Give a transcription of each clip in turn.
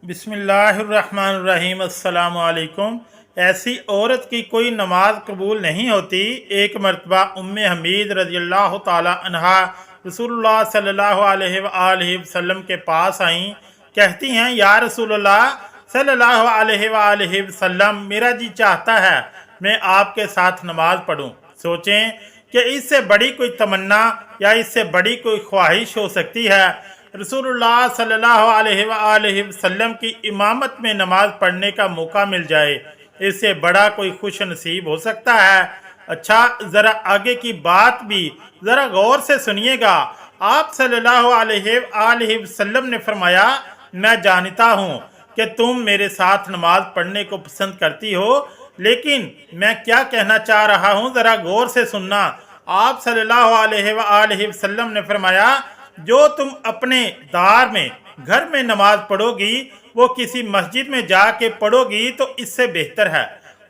बिस्मिल्लाहिर्रहमानिर्रहीम। अस्सलामु अलैकुम। ऐसी औरत की कोई नमाज कबूल नहीं होती। एक मरतबा उम्मे हमीद रज़ियल्लाहु ताला अन्हा रसूलुल्लाह सल्लल्लाहु अलैहि वसल्लम के पास आईं। कहती हैं, या रसूलुल्लाह सल्लल्लाहु अलैहि वसल्लम, मेरा जी चाहता है मैं आपके साथ नमाज पढ़ूं। सोचें कि इससे बड़ी कोई तमन्ना या इससे बड़ी कोई ख्वाहिश हो सकती है। रसूलुल्लाह सल्लल्लाहु अलैहि वसल्लम की इमामत में नमाज पढ़ने का मौका मिल जाए, इससे बड़ा कोई खुश नसीब हो सकता है। अच्छा, ज़रा आगे की बात भी ज़रा गौर से सुनिएगा। आप सल्लल्लाहु अलैहि वसल्लम ने फरमाया, मैं जानता हूँ कि तुम मेरे साथ नमाज पढ़ने को पसंद करती हो, लेकिन मैं क्या कहना चाह रहा हूँ ज़रा गौर से सुनना। आप सल्लल्लाहु अलैहि वसल्लम ने फरमाया, जो तुम अपने दार में घर में नमाज पढ़ोगी वो किसी मस्जिद में जाके पढ़ोगी तो इससे बेहतर है।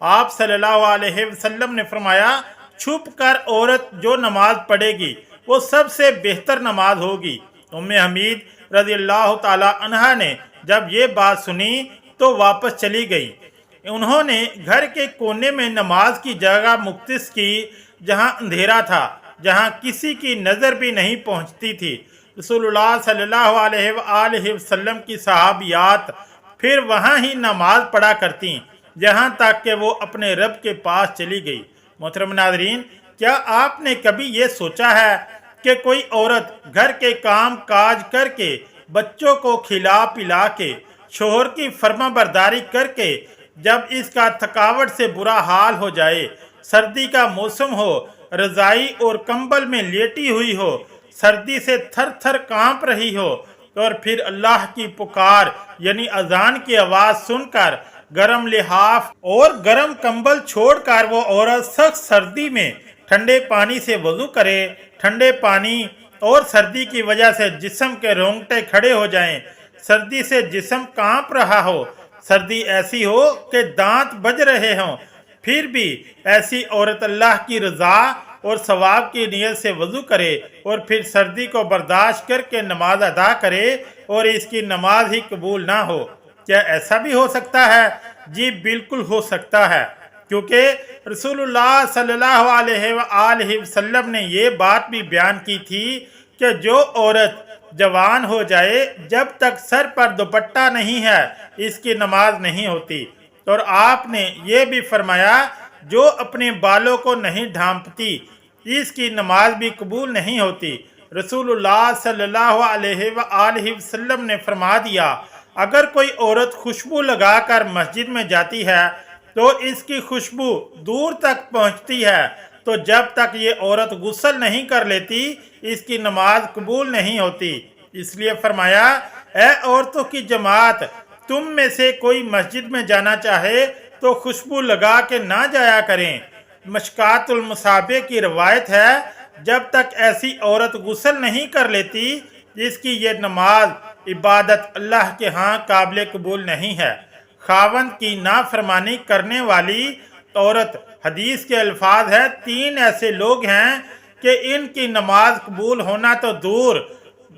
आप सल्लल्लाहु अलैहि वसल्लम ने फरमाया, छुप कर औरत जो नमाज पढ़ेगी वो सबसे बेहतर नमाज होगी। उम्मे हमीद रज़ियल्लाहु ताला अन्हा ने जब ये बात सुनी तो वापस चली गई। उन्होंने घर के कोने में नमाज की जगह मुख्तस की जहां अंधेरा था, जहां किसी की नज़र भी नहीं पहुंचती थी। रसूलुल्लाह सल्लल्लाहु अलैहि वसल्लम की सहाबियात फिर वहाँ ही नमाज पढ़ा करती जहाँ तक कि वो अपने रब के पास चली गई। मोहतरम नाज़रीन, क्या आपने कभी ये सोचा है कि कोई औरत घर के काम काज करके, बच्चों को खिला पिला के, शोहर की फर्माबरदारी करके, जब इसका थकावट से बुरा हाल हो जाए, सर्दी का मौसम हो, रज़ाई और कंबल में लेटी हुई हो, सर्दी से थर थर कांप रही हो, और फिर अल्लाह की पुकार यानी अजान की आवाज़ सुनकर गरम लिहाफ और गरम कंबल छोड़कर वो औरत सख्त सर्दी में ठंडे पानी से वज़ू करे। ठंडे पानी और सर्दी की वजह से जिस्म के रोंगटे खड़े हो जाएं, सर्दी से जिस्म कांप रहा हो, सर्दी ऐसी हो कि दांत बज रहे हों, फिर भी ऐसी औरत अल्लाह की रज़ा और सवाब की नीयत से वज़ू करे और फिर सर्दी को बर्दाश्त करके नमाज अदा करे और इसकी नमाज ही कबूल ना हो। क्या ऐसा भी हो सकता है? जी बिल्कुल हो सकता है, क्योंकि रसूलुल्लाह सल्लल्लाहु अलैहि वसल्लम ने ये बात भी बयान की थी कि जो औरत जवान हो जाए, जब तक सर पर दुपट्टा नहीं है इसकी नमाज नहीं होती। और आपने ये भी फरमाया, जो अपने बालों को नहीं ढांपती इसकी नमाज भी कबूल नहीं होती। रसूलुल्लाह सल्लल्लाहु अलैहि वसल्लम ने फरमा दिया, अगर कोई औरत खुशबू लगाकर मस्जिद में जाती है तो इसकी खुशबू दूर तक पहुंचती है, तो जब तक ये औरत गुस्ल नहीं कर लेती इसकी नमाज कबूल नहीं होती। इसलिए फरमाया, ए औरतों की जमात, तुम में से कोई मस्जिद में जाना चाहे तो खुशबू लगा के ना जाया करें। मशकातुल मुसाबे की रवायत है, जब तक ऐसी औरत गुस्ल नहीं कर लेती जिसकी ये नमाज इबादत अल्लाह के यहाँ काबिल कबूल नहीं है। खावंद की नाफरमानी करने वाली औरत, हदीस के अल्फाज है, 3 ऐसे लोग हैं कि इनकी नमाज कबूल होना तो दूर,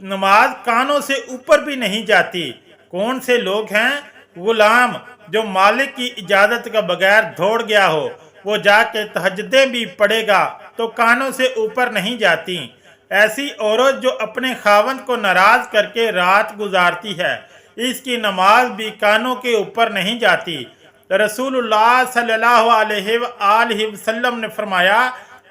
नमाज कानों से ऊपर भी नहीं जाती। कौन से लोग हैं? गुलाम जो मालिक की इजाज़त का बगैर दौड़ गया हो, वो जाके तहज्जुदें भी पढ़ेगा तो कानों से ऊपर नहीं जाती। ऐसी औरत जो अपने खावंद को नाराज करके रात गुजारती है, इसकी नमाज भी कानों के ऊपर नहीं जाती। रसूलुल्लाह सल्लल्लाहु अलैहि वसल्लम ने फरमाया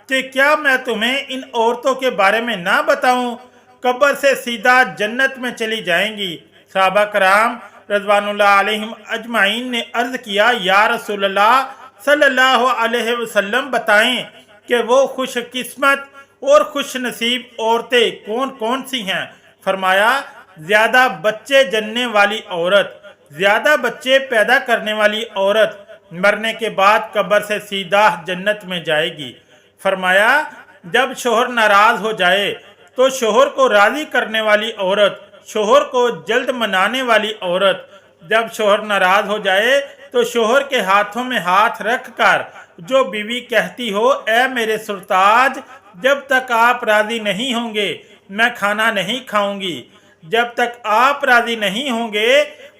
कि क्या मैं तुम्हें इन औरतों के बारे में ना बताऊं? कब्र से सीधा जन्नत में चली जाएंगी। सहाबा कराम रज़वानुल्लाह अलैहिम अजमाइन ने अर्ज किया, या रसूलल्लाह सल्लल्लाहु अलैहि वसल्लम, बताएं कि वो खुशकिस्मत और खुश नसीब औरतें कौन कौन सी हैं? फरमाया, ज़्यादा बच्चे जनने वाली औरत, ज़्यादा बच्चे पैदा करने वाली औरत मरने के बाद कब्र से सीधा जन्नत में जाएगी। फरमाया, जब शोहर नाराज़ हो जाए तो शोहर को राज़ी करने वाली औरत, शोहर को जल्द मनाने वाली औरत, जब शोहर नाराज़ हो जाए तो शोहर के हाथों में हाथ रख कर जो बीवी कहती हो, ए मेरे सुरताज, जब तक आप राज़ी नहीं होंगे मैं खाना नहीं खाऊंगी, जब तक आप राज़ी नहीं होंगे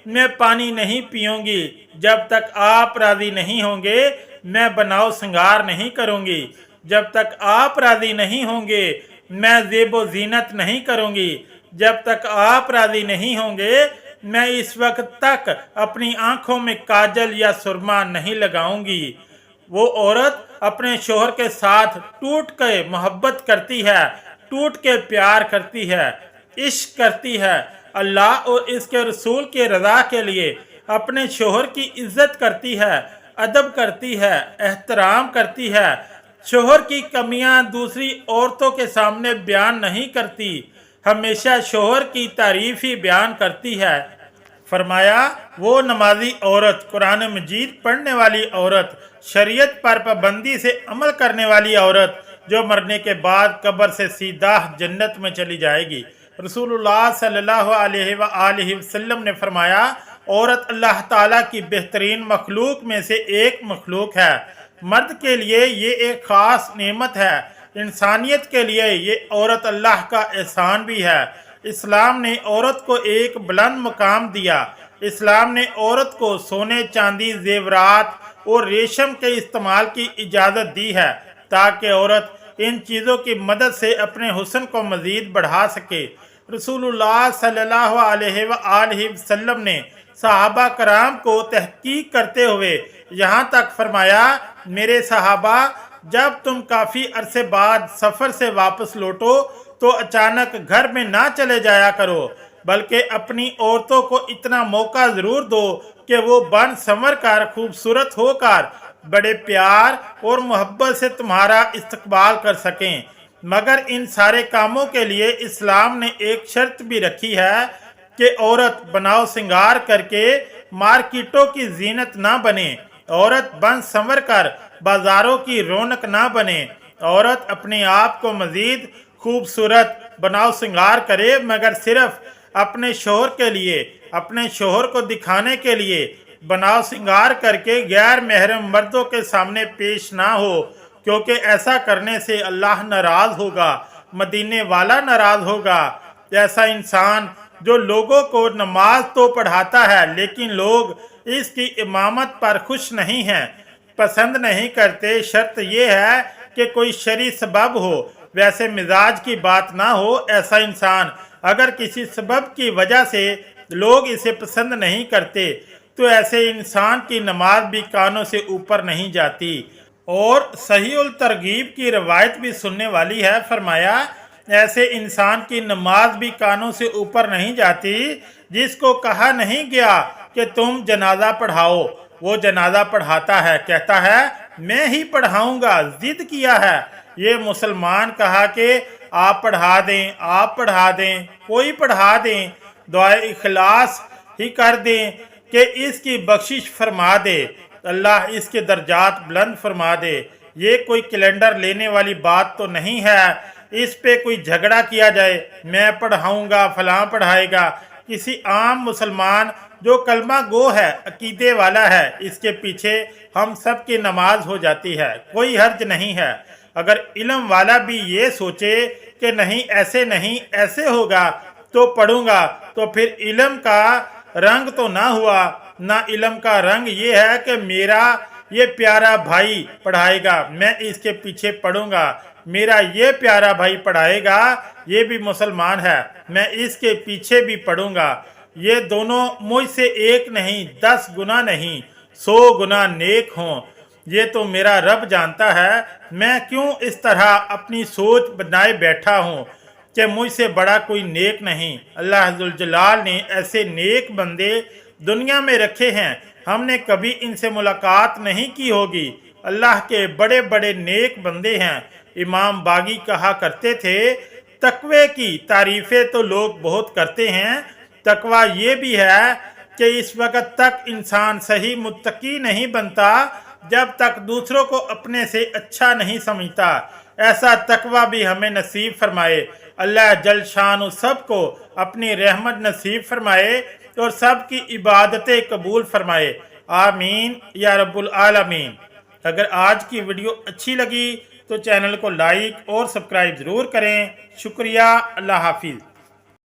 मैं पानी नहीं पीऊंगी, जब तक आप राजी नहीं होंगे मैं बनाओ श्रृंगार नहीं करूंगी, जब तक आप राजी नहीं होंगे मैं ज़ेबो ज़ीनत नहीं करूंगी, जब तक आप राजी नहीं होंगे मैं इस वक्त तक अपनी आंखों में काजल या सुरमा नहीं लगाऊंगी। वो औरत अपने शोहर के साथ टूट के मोहब्बत करती है, टूट के प्यार करती है, इश्क करती है, अल्लाह और इसके रसूल के रज़ा के लिए अपने शोहर की इज्जत करती है, अदब करती है, एहतराम करती है, शोहर की कमियां दूसरी औरतों के सामने बयान नहीं करती, हमेशा शोहर की तारीफ ही बयान करती है। फरमाया वो नमाजी औरत, कुरान मजीद पढ़ने वाली औरत, शरीयत पर पाबंदी से अमल करने वाली औरत जो मरने के बाद कब्र से सीधा जन्नत में चली जाएगी। रसूलुल्लाह सल्लल्लाहु अलैहि वसल्लम ने फरमाया औरत अल्लाह ताला की बेहतरीन मखलूक में से एक मखलूक है। मर्द के लिए ये एक ख़ास नेमत है, इंसानियत के लिए ये औरत अल्लाह का एहसान भी है। इस्लाम ने औरत को एक बुलंद मकाम दिया। इस्लाम ने औरत को सोने चांदी जेवरात और रेशम के इस्तेमाल की इजाज़त दी है ताकि औरत इन चीज़ों की मदद से अपने हुस्न को मज़ीद बढ़ा सके। रसूलुल्लाह सल्लल्लाहु अलैहि वसल्लम ने सहाबा कराम को तहकीक करते हुए यहाँ तक फरमाया, मेरे सहाबा जब तुम काफ़ी अरसे बाद सफ़र से वापस लौटो तो अचानक घर में ना चले जाया करो, बल्कि अपनी औरतों को इतना मौका ज़रूर दो कि वो बन संवर कर खूबसूरत होकर बड़े प्यार और मोहब्बत से तुम्हारा इस्तकबाल कर सकें। मगर इन सारे कामों के लिए इस्लाम ने एक शर्त भी रखी है कि औरत बनाओ श्रृंगार करके मार्केटों की जीनत ना बने, औरत बन संवर कर बाजारों की रौनक ना बने, औरत अपने आप को मज़ीद खूबसूरत बनाओ श्रृंगार करे मगर सिर्फ अपने शोहर के लिए, अपने शोहर को दिखाने के लिए बनाओ श्रृंगार करके गैर महरम मर्दों के सामने पेश ना हो, क्योंकि ऐसा करने से अल्लाह नाराज़ होगा, मदीने वाला नाराज़ होगा। ऐसा इंसान जो लोगों को नमाज तो पढ़ाता है लेकिन लोग इसकी इमामत पर खुश नहीं हैं, पसंद नहीं करते, शर्त यह है कि कोई शरई सबब हो, वैसे मिजाज की बात ना हो। ऐसा इंसान अगर किसी सबब की वजह से लोग इसे पसंद नहीं करते तो ऐसे इंसान की नमाज भी कानों से ऊपर नहीं जाती। और सही उल तरगीब की रवायत भी सुनने वाली है। फरमाया ऐसे इंसान की नमाज भी कानों से ऊपर नहीं जाती जिसको कहा नहीं गया कि तुम जनाजा पढ़ाओ, वो जनाजा पढ़ाता है, कहता है मैं ही पढ़ाऊंगा, जिद किया है। ये मुसलमान कहा कि आप पढ़ा दें, आप पढ़ा दें, कोई पढ़ा दें, दुआए इखलास ही कर दें कि इसकी बख्शिश फरमा दे, अल्लाह इसके दर्जात बुलंद फरमा दे। ये कोई कैलेंडर लेने वाली बात तो नहीं है, इस पे कोई झगड़ा किया जाए, मैं पढ़ाऊंगा फलां पढ़ाएगा। किसी आम मुसलमान जो कलमा गो है, अकीदे वाला है, इसके पीछे हम सब की नमाज हो जाती है, कोई हर्ज नहीं है। अगर इल्म वाला भी ये सोचे कि नहीं ऐसे नहीं ऐसे होगा तो पढ़ूंगा, तो फिर इल्म का रंग तो ना हुआ। ना इल्म का रंग ये है कि मेरा ये प्यारा भाई पढ़ाएगा, मैं इसके पीछे पढ़ूंगा, मेरा ये प्यारा भाई पढ़ाएगा, ये भी मुसलमान है, मैं इसके पीछे भी पढ़ूंगा। ये दोनों मुझसे एक नहीं 10 गुना नहीं 100 गुना नेक हों, ये तो मेरा रब जानता है। मैं क्यों इस तरह अपनी सोच बनाए बैठा हूँ कि मुझसे बड़ा कोई नेक नहीं। अल्लाह जुल जलाल ने ऐसे नेक बंदे दुनिया में रखे हैं, हमने कभी इनसे मुलाकात नहीं की होगी। अल्लाह के बड़े बड़े नेक बंदे हैं। इमाम बागी कहा करते थे, तकवे की तारीफ़ें तो लोग बहुत करते हैं, तकवा ये भी है कि इस वक्त तक इंसान सही मुत्तकी नहीं बनता जब तक दूसरों को अपने से अच्छा नहीं समझता। ऐसा तकवा भी हमें नसीब फरमाए। अल्लाह जल शान सबको अपनी रहमत नसीब फरमाए और सबकी इबादतें कबूल फरमाए। आमीन या रब्बुल आलमीन। अगर आज की वीडियो अच्छी लगी तो चैनल को लाइक और सब्सक्राइब ज़रूर करें। शुक्रिया। अल्लाह हाफिज़।